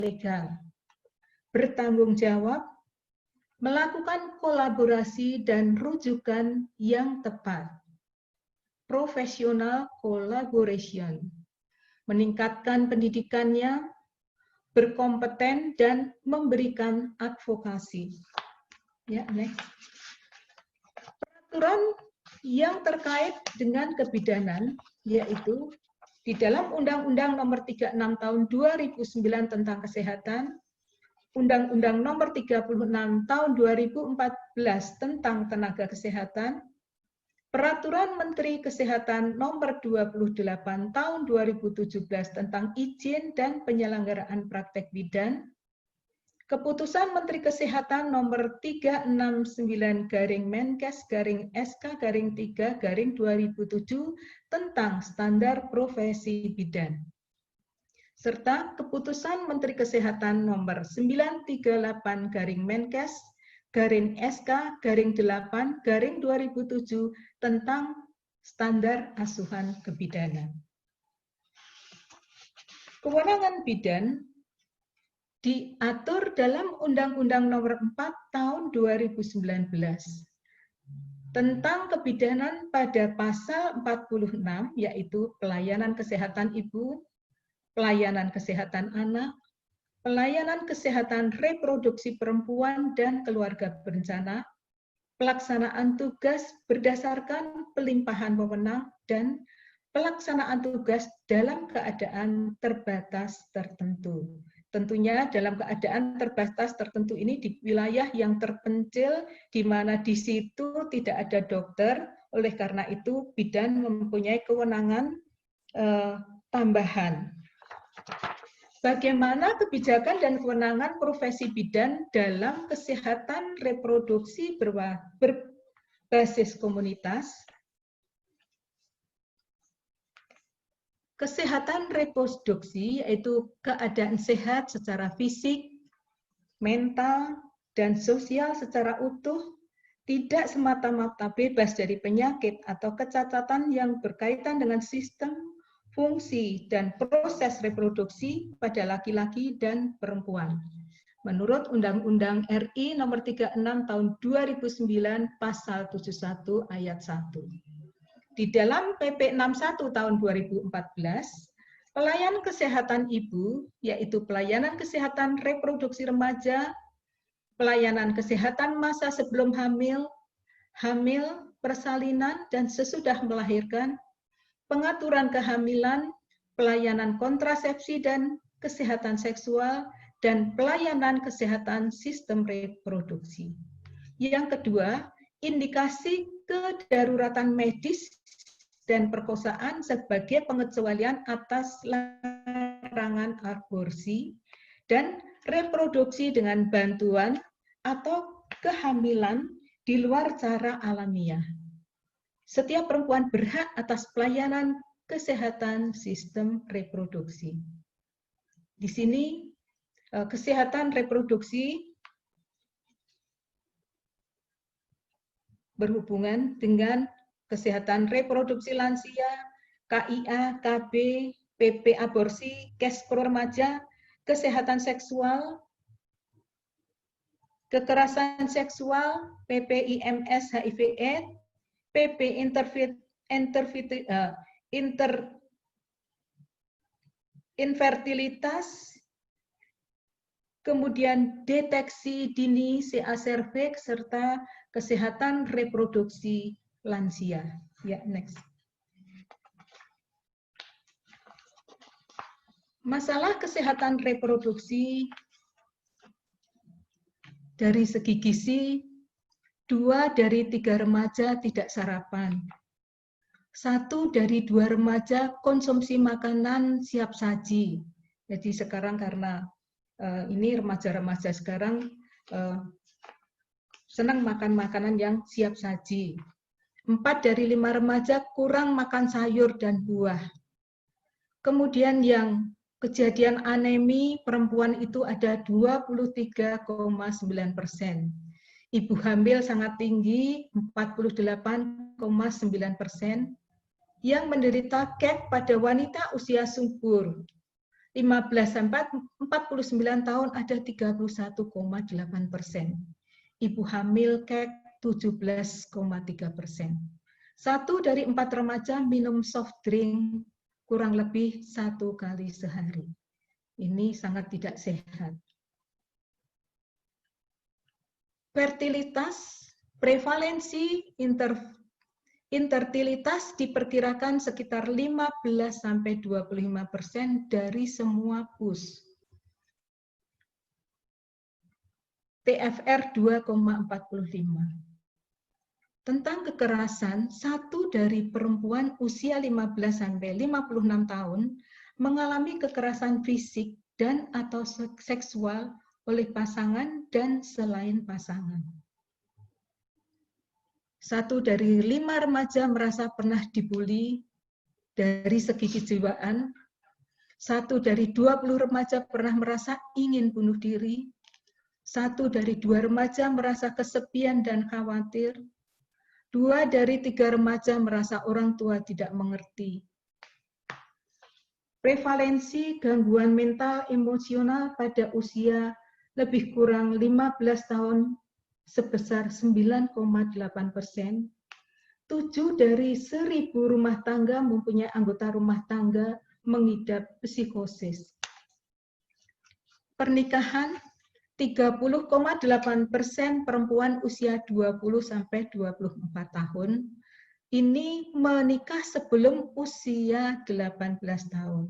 legal, bertanggung jawab, melakukan kolaborasi dan rujukan yang tepat, professional collaboration, meningkatkan pendidikannya, berkompeten, dan memberikan advokasi. Ya, next. Peraturan yang terkait dengan kebidanan, yaitu di dalam Undang-Undang Nomor 36 Tahun 2009 tentang Kesehatan, Undang-Undang Nomor 36 Tahun 2014 tentang Tenaga Kesehatan, Peraturan Menteri Kesehatan Nomor 28 Tahun 2017 tentang izin dan penyelenggaraan praktek bidan, Keputusan Menteri Kesehatan Nomor 369-Menkes-SK-3-2007 tentang standar profesi bidan, serta Keputusan Menteri Kesehatan Nomor 938-Menkes-SK-8-2007 tentang standar asuhan kebidanan. Kewenangan bidan diatur dalam Undang-Undang Nomor 4 Tahun 2019 tentang kebidanan pada pasal 46, yaitu pelayanan kesehatan ibu, pelayanan kesehatan anak, pelayanan kesehatan reproduksi perempuan dan keluarga berencana, pelaksanaan tugas berdasarkan pelimpahan wewenang, dan pelaksanaan tugas dalam keadaan terbatas tertentu. Tentunya dalam keadaan terbatas tertentu ini di wilayah yang terpencil, di mana di situ tidak ada dokter, oleh karena itu bidan mempunyai kewenangan tambahan. Bagaimana kebijakan dan kewenangan profesi bidan dalam kesehatan reproduksi berbasis komunitas? Kesehatan reproduksi yaitu keadaan sehat secara fisik, mental, dan sosial secara utuh, tidak semata-mata bebas dari penyakit atau kecacatan yang berkaitan dengan sistem, fungsi, dan proses reproduksi pada laki-laki dan perempuan. Menurut Undang-Undang RI Nomor 36 Tahun 2009 Pasal 71 Ayat 1. Di dalam PP 61 tahun 2014, pelayanan kesehatan ibu, yaitu pelayanan kesehatan reproduksi remaja, pelayanan kesehatan masa sebelum hamil, persalinan, dan sesudah melahirkan, pengaturan kehamilan, pelayanan kontrasepsi dan kesehatan seksual, dan pelayanan kesehatan sistem reproduksi. Yang kedua, indikasi kedaruratan medis dan perkosaan sebagai pengecualian atas larangan aborsi dan reproduksi dengan bantuan atau kehamilan di luar cara alamiah. Setiap perempuan berhak atas pelayanan kesehatan sistem reproduksi. Di sini kesehatan reproduksi berhubungan dengan kesehatan reproduksi lansia, KIA, KB, PP aborsi, Kespro remaja, kesehatan seksual, kekerasan seksual, PPIMS HIV/AIDS, PP infertilitas, kemudian deteksi dini CA cervix, serta kesehatan reproduksi lansia. Ya, next. Masalah kesehatan reproduksi dari segi gizi, 2 dari 3 remaja tidak sarapan. 1 dari 2 remaja konsumsi makanan siap saji. Jadi sekarang karena ini remaja-remaja sekarang senang makan makanan yang siap saji. 4 dari 5 remaja kurang makan sayur dan buah. Kemudian yang kejadian anemi perempuan itu ada 23,9%. Ibu hamil sangat tinggi 48,9%. Yang menderita KEK pada wanita usia subur 15-49 tahun ada 31,8%. Ibu hamil kek 17,3%. 1 dari 4 remaja minum soft drink kurang lebih 1 kali sehari. Ini sangat tidak sehat. Fertilitas, prevalensi infertilitas diperkirakan sekitar 15-25% dari semua pus. TFR 2,45. Tentang kekerasan, 1 dari perempuan usia 15-56 tahun mengalami kekerasan fisik dan atau seksual oleh pasangan dan selain pasangan. 1 dari 5 remaja merasa pernah dibully dari segi kejiwaan. 1 dari 20 remaja pernah merasa ingin bunuh diri. 1 dari 2 remaja merasa kesepian dan khawatir. 2 dari 3 remaja merasa orang tua tidak mengerti. Prevalensi gangguan mental emosional pada usia lebih kurang 15 tahun sebesar 9,8%. 7 dari 1.000 rumah tangga mempunyai anggota rumah tangga mengidap psikosis. Pernikahan, 30,8% perempuan usia 20-24 tahun ini menikah sebelum usia 18 tahun.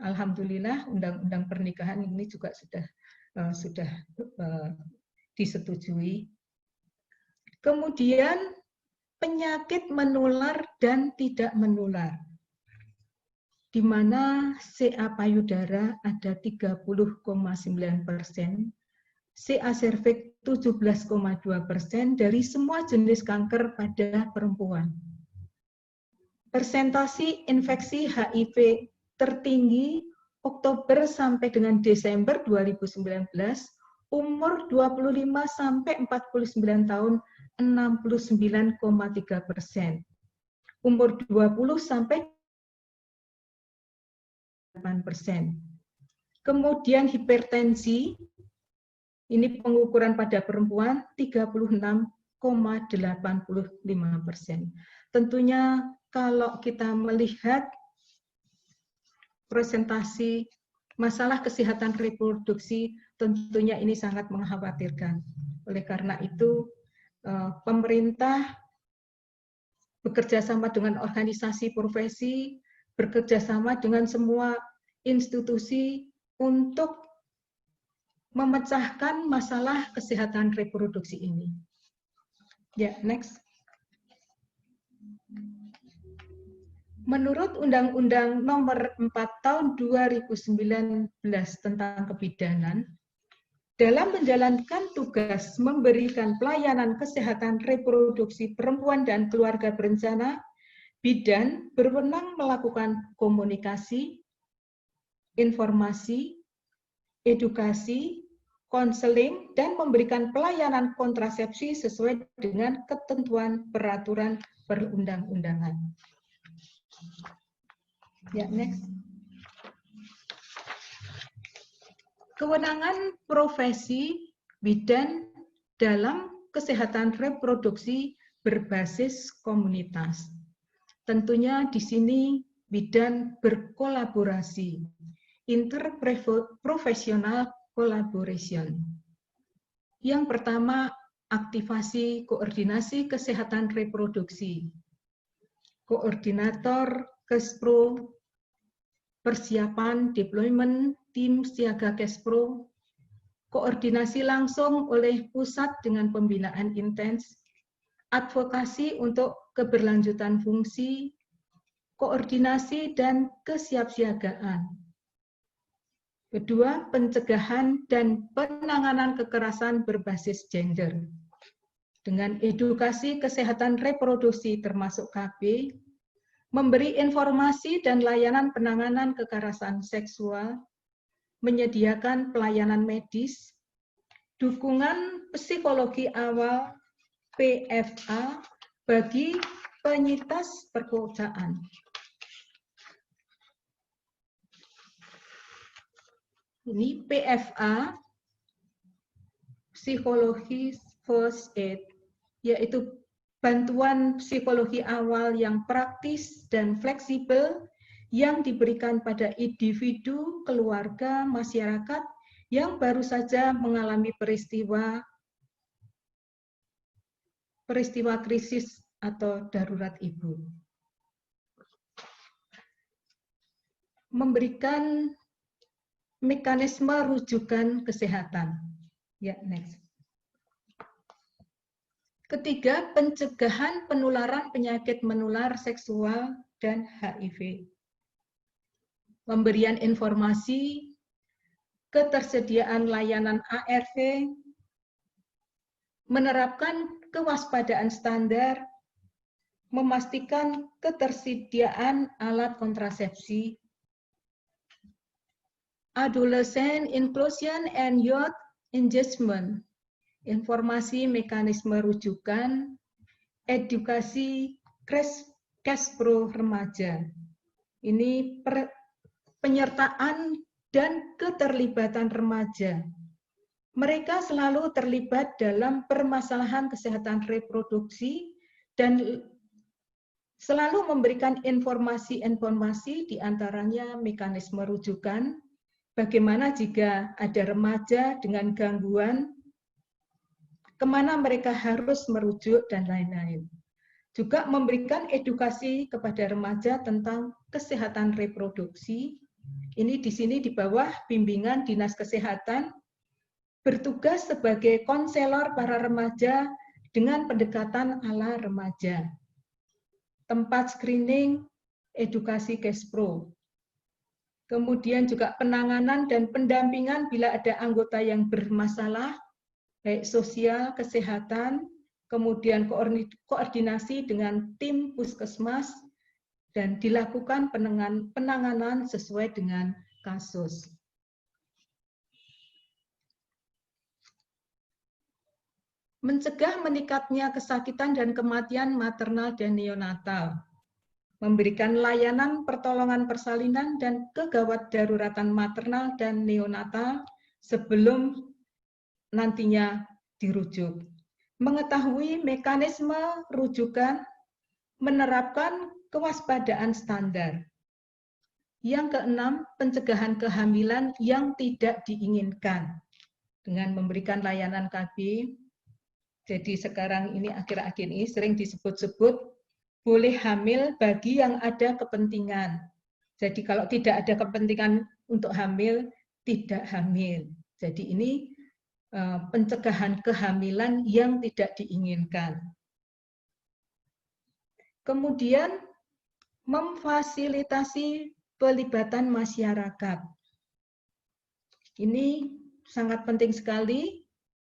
Alhamdulillah undang-undang pernikahan ini juga sudah disetujui. Kemudian penyakit menular dan tidak menular, di mana CA payudara ada 30,9%, CA cervix 17,2% dari semua jenis kanker pada perempuan. Persentase infeksi HIV tertinggi Oktober sampai dengan Desember 2019, umur 25 sampai 49 tahun 69,3%. Umur 20 sampai 8%. Kemudian hipertensi, ini pengukuran pada perempuan 36,85%. Tentunya kalau kita melihat presentasi masalah kesehatan reproduksi, tentunya ini sangat mengkhawatirkan. Oleh karena itu, pemerintah bekerja sama dengan organisasi profesi, bekerja sama dengan semua institusi untuk memecahkan masalah kesehatan reproduksi ini. Ya, next. Menurut Undang-Undang Nomor 4 Tahun 2019 tentang kebidanan, dalam menjalankan tugas memberikan pelayanan kesehatan reproduksi perempuan dan keluarga berencana, bidan berwenang melakukan komunikasi, informasi, edukasi, konseling, dan memberikan pelayanan kontrasepsi sesuai dengan ketentuan peraturan perundang-undangan. Ya, next. Kewenangan profesi bidan dalam kesehatan reproduksi berbasis komunitas. Tentunya di sini bidan berkolaborasi, interprofessional collaboration. Yang pertama, aktivasi koordinasi kesehatan reproduksi. Koordinator Kespro, persiapan deployment tim siaga Kespro, koordinasi langsung oleh pusat dengan pembinaan intens, advokasi untuk keberlanjutan fungsi, koordinasi dan kesiapsiagaan. Kedua, pencegahan dan penanganan kekerasan berbasis gender. Dengan edukasi kesehatan reproduksi termasuk KB, memberi informasi dan layanan penanganan kekerasan seksual, menyediakan pelayanan medis, dukungan psikologi awal PFA bagi penyintas perkosaan. Ini PFA, psikologi first aid, yaitu bantuan psikologi awal yang praktis dan fleksibel yang diberikan pada individu, keluarga, masyarakat yang baru saja mengalami peristiwa krisis atau darurat ibu. Memberikan mekanisme rujukan kesehatan. Ya, next. Ketiga, pencegahan penularan penyakit menular seksual dan HIV. Pemberian informasi, ketersediaan layanan ARV, menerapkan kewaspadaan standar, memastikan ketersediaan alat kontrasepsi, adolescent inclusion and youth engagement, informasi mekanisme rujukan, edukasi cash pro remaja. Ini penyertaan dan keterlibatan remaja. Mereka selalu terlibat dalam permasalahan kesehatan reproduksi dan selalu memberikan informasi-informasi, diantaranya mekanisme rujukan, bagaimana jika ada remaja dengan gangguan, kemana mereka harus merujuk, dan lain-lain. Juga memberikan edukasi kepada remaja tentang kesehatan reproduksi. Ini di sini di bawah bimbingan Dinas Kesehatan, bertugas sebagai konselor para remaja dengan pendekatan ala remaja. Tempat screening, edukasi Kespro. Kemudian juga penanganan dan pendampingan bila ada anggota yang bermasalah, baik sosial, kesehatan, kemudian koordinasi dengan tim puskesmas, dan dilakukan penanganan sesuai dengan kasus. Mencegah meningkatnya kesakitan dan kematian maternal dan neonatal. Memberikan layanan pertolongan persalinan dan kegawat daruratan maternal dan neonatal sebelum nantinya dirujuk. Mengetahui mekanisme rujukan, menerapkan kewaspadaan standar. Yang keenam, pencegahan kehamilan yang tidak diinginkan dengan memberikan layanan KB. Jadi sekarang ini akhir-akhir ini sering disebut-sebut boleh hamil bagi yang ada kepentingan. Jadi kalau tidak ada kepentingan untuk hamil, tidak hamil. Jadi ini pencegahan kehamilan yang tidak diinginkan. Kemudian memfasilitasi pelibatan masyarakat. Ini sangat penting sekali,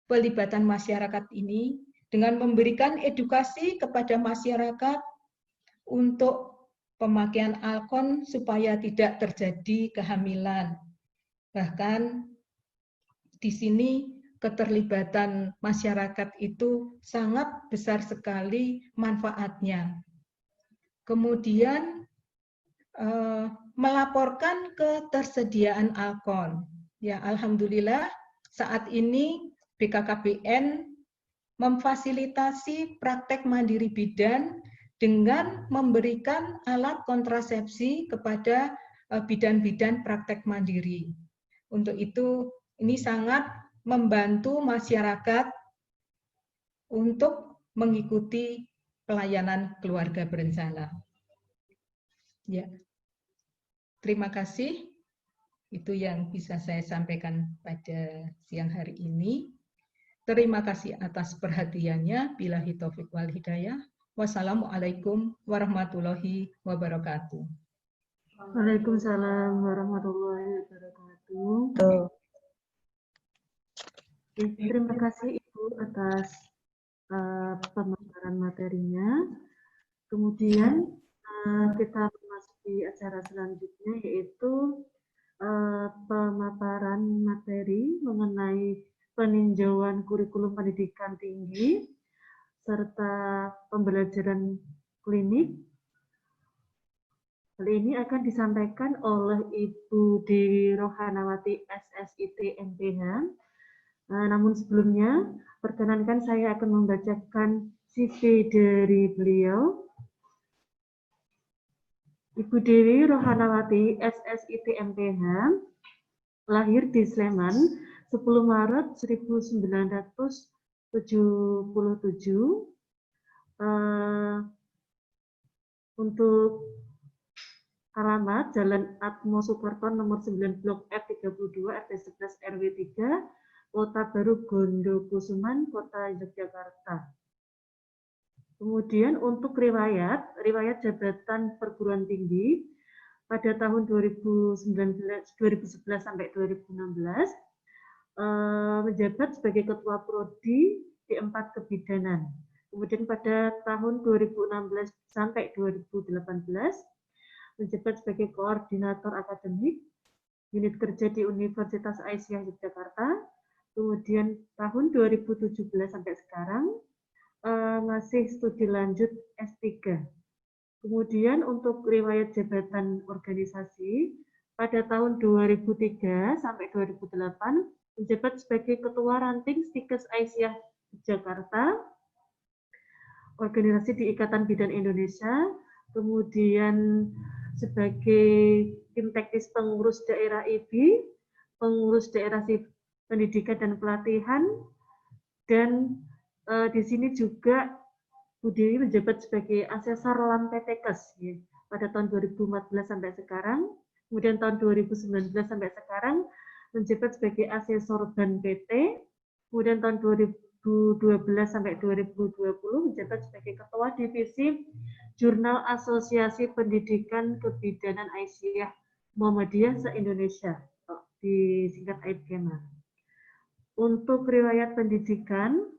pelibatan masyarakat ini dengan memberikan edukasi kepada masyarakat untuk pemakaian alkon supaya tidak terjadi kehamilan. Bahkan di sini keterlibatan masyarakat itu sangat besar sekali manfaatnya. Kemudian melaporkan ketersediaan alkon. Ya, alhamdulillah saat ini BKKBN memfasilitasi praktek mandiri bidan dengan memberikan alat kontrasepsi kepada bidan-bidan praktek mandiri. Untuk itu, ini sangat membantu masyarakat untuk mengikuti pelayanan keluarga berencana. Ya, terima kasih. Itu yang bisa saya sampaikan pada siang hari ini. Terima kasih atas perhatiannya. Billahi taufiq wal hidayah. Wassalamualaikum warahmatullahi wabarakatuh. Waalaikumsalam warahmatullahi wabarakatuh. Terima kasih Ibu atas pemaparan materinya. Kemudian kita memasuki acara selanjutnya, yaitu pemaparan materi mengenai peninjauan kurikulum pendidikan tinggi serta pembelajaran klinik Hal ini akan disampaikan oleh Ibu Dewi Rohanawati SSIT MPH. Namun sebelumnya, perkenankan saya akan membacakan CV dari beliau. Ibu Dewi Rohanawati SSIT MPH, lahir di Sleman 10 Maret 1977. Untuk alamat Jalan Atmo Suparto nomor 9 Blok F32 RT 11 RW 3 Kota Baru Gondokusuman Kota Yogyakarta. Kemudian untuk riwayat jabatan perguruan tinggi pada tahun 2011 sampai 2016 menjabat sebagai ketua prodi di 4 kebidanan. Kemudian pada tahun 2016 sampai 2018 menjabat sebagai koordinator akademik unit kerja di Universitas Aisyah Yogyakarta. Kemudian tahun 2017 sampai sekarang masih studi lanjut S3. Kemudian untuk riwayat jabatan organisasi pada tahun 2003 sampai 2008 menjabat sebagai ketua ranting Stikes Aisyah Jakarta, organisasi di Ikatan Bidan Indonesia, kemudian sebagai tim teknis pengurus daerah IBI, pengurus daerah pendidikan dan pelatihan, dan di sini juga Bu Dewi menjabat sebagai asesor LAM PTKes ya, pada tahun 2014 sampai sekarang, kemudian tahun 2019 sampai sekarang menjabat sebagai asesor BAN PT, kemudian tahun 2012 sampai 2020 menjabat sebagai ketua divisi Jurnal Asosiasi Pendidikan Kebidanan Aisyah Muhammadiyah se-Indonesia, disingkat AIPKEMA. Untuk riwayat pendidikan,